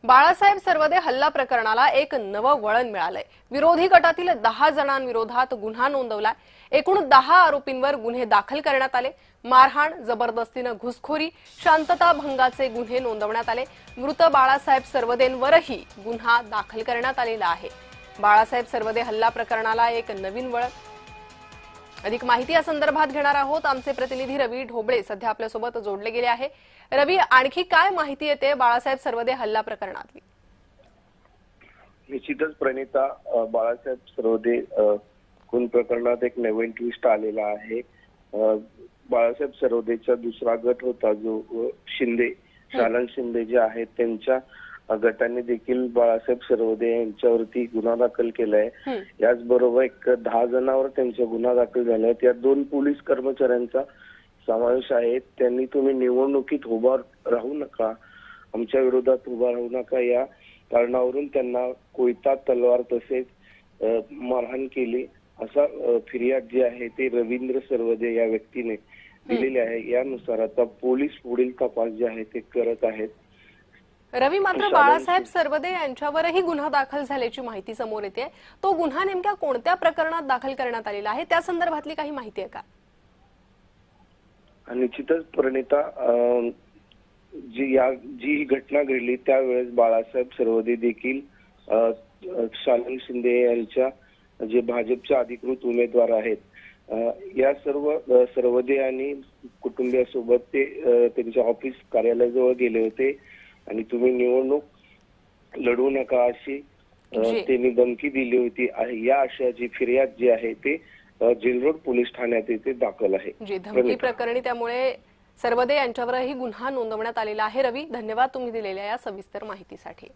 बाळासाहेब सर्वदे हल्ला प्रकरणाला एक नवं वळण मिळालंय। विरोधी गटातील 10 जणांविरोधात गुन्हा नोंदवलाय। एकूण 10 आरोपींवर गुन्हे दाखल करण्यात आले। मारहाण, जबरदस्तीने घुसखोरी, शांतता भंगाचे गुन्हे नोंदवण्यात आले। मृत बाळासाहेब सर्वदेंवरही गुन्हा दाखल करण्यात आलेला आहे। बाळासाहेब सर्वदे हल्ला प्रकरणाला एक नवीन वळण। अधिक माहिती या संदर्भात घेणार आहोत। आमचे प्रतिनिधी रवी ढोबळे सध्या आपल्यासोबत जोडले गेले आहे। रवी, आणखी काय माहिती येते बाळासाहेब सर्वदे हल्ला प्रकरणातली? निश्चितच प्रणिता, बाळासाहेब सर्वदे खून प्रकरणात एक नवीन ट्विस्ट आलेला आहे। बाळासाहेब सर्वदेचा दुसरा गट होता जो शिंदे, शालन शिंदे जे आहेत त्यांच्या गटाने देखील बाळासाहेब सर्वदे यांच्यावरती गुन्हा दाखल केलाय। याचबरोबर एक 10 जणांवर त्यांचा गुन्हा दाखल झालाय। त्यात 2 पोलीस कर्मचाऱ्यांचा समावेश आहे। त्यांनी तुम्ही निवडणुकीत उभा राहू नका, आमच्या विरोधात उभा राहू नका या कारणावरून त्यांना कोयता, तलवार तसेच मारहाण केली असा फिर्याद जी आहे ते रवींद्र सर्वदे या व्यक्तीने दिलेली आहे। यानुसार आता पोलीस पुढील तपास जे आहे ते करत आहेत। रवी, मात्र बाळासाहेब सर्वदे यांच्यावरही गुन्हा दाखल झाल्याची माहिती समोर येते। तो गुन्हा नेमक्या कोणत्या प्रकरणात दाखल करण्यात आलेला आहे, त्या संदर्भातली काही माहिती आहे का? निश्चितच प्रणिता, जी घटना घडली त्यावेळेस बाळासाहेब सर्वदे देखील शालन शिंदे यांच्या जे भाजपचे अधिकृत उमेदवार आहेत या सर्वदे आणि कुटुंबियासोबत ते त्यांच्या ऑफिस कार्यालयाजवळ गेले होते आणि तुम्ही निवडणूक लढवू नका अशी त्यांनी धमकी दिली होती। या आशयाची फिर्याद जी आहे ते जेल रोड पोलीस ठाण्यात येथे दाखल आहे। धमकी प्रकरणी त्यामुळे सर्वदे यांच्यावरही गुन्हा नोंदवण्यात आलेला आहे। रवी, धन्यवाद तुम्ही दिलेल्या या सविस्तर माहितीसाठी।